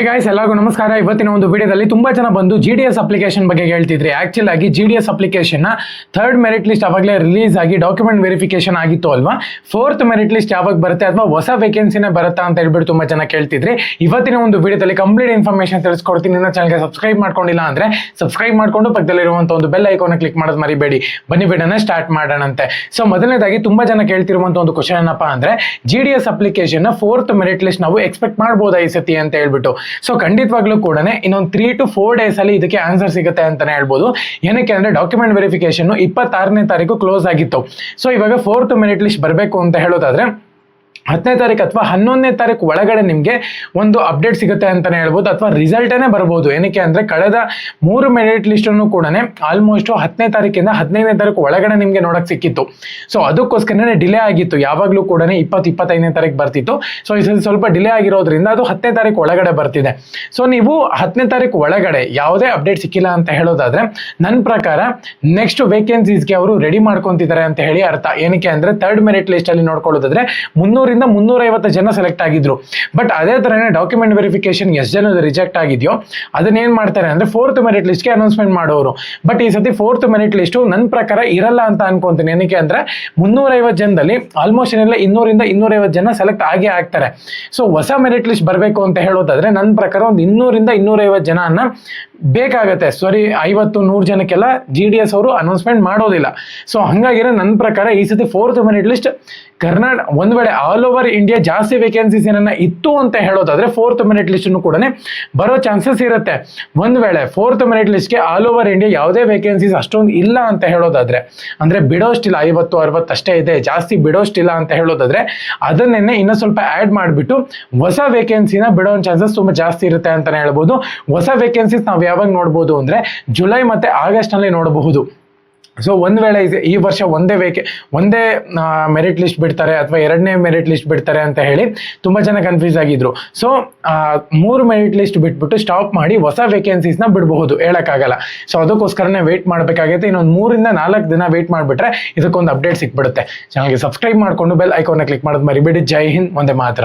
Guys ಎಲ್ಲರಿಗೂ ನಮಸ್ಕಾರ. ಇವತ್ತಿನ ಒಂದು ವಿಡಿಯೋದಲ್ಲಿ ತುಂಬಾ ಜನ ಬಂದು GDS ಅಪ್ಲಿಕೇಶನ್ ಬಗ್ಗೆ ಹೇಳ್ತಿದ್ರಿ. ಆಕ್ಚುಲ್ ಆಗಿ GDS ಅಪ್ಲಿಕೇಶನ್ ನ ಥರ್ಡ್ ಮೆರಿಟ್ ಲಿಸ್ಟ್ ಅವಾಗಲೇ ರಿಲೀಸ್ ಆಗಿ ಡಾಕ್ಯುಮೆಂಟ್ ವೆರಿಫಿಕೇಶನ್ ಆಗಿತ್ತು ಅಲ್ವಾ. ಫೋರ್ತ್ ಮೆರಿಟ್ ಲಿಸ್ಟ್ ಯಾವಾಗ ಬರುತ್ತೆ ಅಥವಾ ಹೊಸ ವೇಕೆನ್ಸಿನೇ ಬರುತ್ತಾ ಅಂತ ಹೇಳ್ಬಿಟ್ಟು ತುಂಬಾ ಜನ ಕೇಳ್ತಿದ್ರಿ. ಇವತ್ತಿನ ಒಂದು ವಿಡಿಯೋದಲ್ಲಿ ಕಂಪ್ಲೀಟ್ ಇನ್ಫಾರ್ಮೇಶನ್ ತಿಳಿಸ್ಕೊಡ್ತೀನಿ. ನನ್ನ ಚಾನಲ್ಗೆ ಸಬ್ಸ್ಕ್ರೈಬ್ ಮಾಡ್ಕೊಂಡಿಲ್ಲ ಅಂದ್ರೆ ಸಬ್ಸ್ಕ್ರೈಬ್ ಮಾಡ್ಕೊಂಡು ಪಕ್ಕದಲ್ಲಿರುವಂತ ಒಂದು ಬೆಲ್ ಐಕಾನ್ ಕ್ಲಿಕ್ ಮಾಡೋದು ಮರಿಬೇಡಿ. ಬನ್ನಿ ವಿಡಿಯೋನ ಸ್ಟಾರ್ಟ್ ಮಾಡೋಣಂತೆ. ಸೊ ಮೊದಲನೇದಾಗಿ ತುಂಬಾ ಜನ ಕೇಳ್ತಿರುವಂತ ಒಂದು ಕ್ವಶನ್ ಏನಪ್ಪಾ ಅಂದ್ರೆ GDS application fourth merit list ನಾವು ಎಕ್ಸ್ಪೆಕ್ಟ್ ಮಾಡಬಹುದಾ ಈ ಸತಿ ಅಂತ ಹೇಳ್ಬಿಟ್ಟು. ಸೊ ಖಂಡಿತವಾಗ್ಲೂ ಕೂಡ ಇನ್ನೊಂದು 3 to 4 ಡೇಸ್ ಅಲ್ಲಿ ಇದಕ್ಕೆ ಆನ್ಸರ್ ಸಿಗುತ್ತೆ ಅಂತಾನೆ ಹೇಳ್ಬೋದು. ಏನಕ್ಕೆ ಅಂದ್ರೆ ಡಾಕ್ಯುಮೆಂಟ್ ವೆರಿಫಿಕೇಶನ್ 26ನೇ ತಾರೀಕು ಕ್ಲೋಸ್ ಆಗಿತ್ತು. ಸೊ ಇವಾಗ ಫೋರ್ತ್ ಮೆರಿಟ್ ಲಿಸ್ಟ್ ಬರಬೇಕು ಅಂತ ಹೇಳೋದಾದ್ರೆ 10ನೇ ತಾರೀಕು ಅಥವಾ 11ನೇ ತಾರೀಕು ಒಳಗಡೆ ನಿಮಗೆ ಒಂದು ಅಪ್ಡೇಟ್ ಸಿಗುತ್ತೆ ಅಂತಾನೆ ಹೇಳ್ಬೋದು, ಅಥವಾ ರಿಸಲ್ಟೇ ಬರ್ಬೋದು. ಏನಕ್ಕೆ ಅಂದ್ರೆ ಕಳೆದ 3 ಮೆರಿಟ್ ಲಿಸ್ಟ್ ಅನ್ನು ಕೂಡ ಆಲ್ಮೋಸ್ಟ್ 10ನೇ ತಾರೀಕಿಂದ 15ನೇ ತಾರೀಕು ಒಳಗಡೆ ನಿಮಗೆ ನೋಡಕ್ ಸಿಕ್ಕಿತ್ತು. ಸೊ ಅದಕ್ಕೋಸ್ಕರನೇ ಡಿಲೇ ಆಗಿತ್ತು. ಯಾವಾಗಲೂ ಕೂಡ 20-25ನೇ ತಾರೀಕು ಬರ್ತಿತ್ತು. ಸೊ ಈ ಸ್ವಲ್ಪ ಡಿಲೇ ಆಗಿರೋದ್ರಿಂದ ಅದು 10ನೇ ತಾರೀಕು ಒಳಗಡೆ ಬರ್ತಿದೆ. ಸೊ ನೀವು 10ನೇ ತಾರೀಕು ಒಳಗಡೆ ಯಾವುದೇ ಅಪ್ಡೇಟ್ ಸಿಕ್ಕಿಲ್ಲ ಅಂತ ಹೇಳೋದಾದ್ರೆ ನನ್ನ ಪ್ರಕಾರ ನೆಕ್ಸ್ಟ್ ವೇಕೆನ್ಸೀಸ್ಗೆ ಅವರು ರೆಡಿ ಮಾಡ್ಕೊಂತಿದ್ದಾರೆ ಅಂತ ಹೇಳಿ ಅರ್ಥ. ಏನಕ್ಕೆ ಅಂದ್ರೆ ಥರ್ಡ್ ಮೆರಿಟ್ ಲಿಸ್ಟ್ ಅಲ್ಲಿ ನೋಡ್ಕೊಳ್ಳೋದಾದ್ರೆ 350 ಜನ ಸೆಲೆಕ್ಟ್ ಆಗಿದ್ರು. ಬಟ್ ಅದೇ ತರನೇ ಡಾಕ್ಯುಮೆಂಟ್ ವೆರಿಫಿಕೇಶನ್ ಎಷ್ಟು ಜನ ರಿಜೆಕ್ಟ್ ಆಗಿದೆಯೋ ಅದನ್ನ ಏನ್ ಮಾಡ್ತಾರೆ ಅಂದ್ರೆ ಫೋರ್ತ್ ಮೆರಿಟ್ ಲಿಸ್ಟ್ಗೆ ಅನೌನ್ಸ್ಮೆಂಟ್ ಮಾಡೋರು. ಬಟ್ ಈ ಸತಿ ಫೋರ್ತ್ ಮೆರಿಟ್ ಲಿಸ್ಟ್ ನನ್ನ ಪ್ರಕಾರ ಇರಲ್ಲ ಅಂತ ಅನ್ಕೊಂತೀನಿ. ಏನಕ್ಕೆ ಅಂದ್ರೆ 350 ಜನದಲ್ಲಿ ಆಲ್ಮೋಸ್ಟ್ ಏನೆಲ್ಲ 200-250 ಜನ ಸೆಲೆಕ್ಟ್ ಆಗೇ ಆಗ್ತಾರೆ. ಸೊ ಹೊಸ ಮೆರಿಟ್ ಲಿಸ್ಟ್ ಬರಬೇಕು ಅಂತ ಹೇಳೋದಾದ್ರೆ ನನ್ನ ಪ್ರಕಾರ ಒಂದು 200-250 ಜನನ್ನ ಬೇಕಾಗತ್ತೆ. 50-100 ಜನಕ್ಕೆಲ್ಲ GDS ಅವರು ಅನೌನ್ಸ್ಮೆಂಟ್ ಮಾಡೋದಿಲ್ಲ. ಸೊ ಹಂಗಾಗಿರೋ ನನ್ನ ಪ್ರಕಾರ ಈ ಸತಿ ಫೋರ್ತ್ ಮೆರಿಟ್ ಲಿಸ್ಟ್ ಕರ್ನಾಟಕ ಒಂದ್ ವೇಳೆ ಆಲ್ ಓವರ್ ಇಂಡಿಯಾ ಜಾಸ್ತಿ ವೇಕೆನ್ಸೀಸ್ ಏನನ್ನ ಇತ್ತು ಅಂತ ಹೇಳೋದಾದ್ರೆ ಫೋರ್ತ್ ಮೆರಿಟ್ ಲಿಸ್ಟ್ ಕೂಡ ಬರೋ ಚಾನ್ಸಸ್ ಇರುತ್ತೆ. ಒಂದ್ ವೇಳೆ ಫೋರ್ತ್ ಮೆರಿಟ್ ಲಿಸ್ಟ್ಗೆ ಆಲ್ ಓವರ್ ಇಂಡಿಯಾ ಯಾವುದೇ ವೇಕೆನ್ಸೀಸ್ ಅಷ್ಟೊಂದು ಇಲ್ಲ ಅಂತ ಹೇಳೋದಾದ್ರೆ, ಅಂದ್ರೆ ಬಿಡೋಷ್ಟಿಲ್ಲ 50-60 ಅಷ್ಟೇ ಇದೆ, ಜಾಸ್ತಿ ಬಿಡೋಷ್ಟಿಲ್ಲ ಅಂತ ಹೇಳೋದಾದ್ರೆ ಅದನ್ನೇ ಇನ್ನೂ ಸ್ವಲ್ಪ ಆಡ್ ಮಾಡಿಬಿಟ್ಟು ಹೊಸ ವೇಕೆನ್ಸಿನ ಬಿಡೋ ಚಾನ್ಸಸ್ ತುಂಬಾ ಜಾಸ್ತಿ ಇರುತ್ತೆ ಅಂತಾನೆ ಹೇಳ್ಬೋದು. ಹೊಸ ವೇಕೆನ್ಸೀಸ್ ನಾವು ಯಾವಾಗ ನೋಡ್ಬೋದು ಅಂದ್ರೆ ಜುಲೈ ಮತ್ತೆ ಆಗಸ್ಟ್ ನಲ್ಲಿ ನೋಡಬಹುದು. ಸೊ ಒಂದ್ ವೇಳೆ ಈ ವರ್ಷ ಒಂದೇ ಮೆರಿಟ್ ಲಿಸ್ಟ್ ಬಿಡ್ತಾರೆ ಅಥವಾ 2ನೇ ಮೆರಿಟ್ ಲಿಸ್ಟ್ ಬಿಡ್ತಾರೆ ಅಂತ ಹೇಳಿ ತುಂಬಾ ಜನ ಕನ್ಫ್ಯೂಸ್ ಆಗಿದ್ರು. ಸೊ 3 ಮೆರಿಟ್ ಲಿಸ್ಟ್ ಬಿಟ್ಬಿಟ್ಟು ಸ್ಟಾಪ್ ಮಾಡಿ ಹೊಸ ವೇಕೆನ್ಸೀಸ್ ನ ಬಿಡಬಹುದು, ಹೇಳಕ್ಕಾಗಲ್ಲ. ಸೊ ಅದಕ್ಕೋಸ್ಕರನೇ ವೇಟ್ ಮಾಡ್ಬೇಕಾಗೈತೆ. ಇನ್ನೊಂದು 3-4 ದಿನ ವೇಟ್ ಮಾಡ್ಬಿಟ್ರೆ ಇದಕ್ಕೊಂದು ಅಪ್ಡೇಟ್ ಸಿಕ್ಬಿಡುತ್ತೆ. ಚಾನಲ್ಗೆ ಸಬ್ಸ್ಕ್ರೈಬ್ ಮಾಡ್ಕೊಂಡು ಬೆಲ್ ಐಕಾನ್ ಕ್ಲಿಕ್ ಮಾಡೋದು ಮರಿಬೇಡಿ. ಜೈ ಹಿಂದ್, ವಂದೇ ಮಾತರಂ.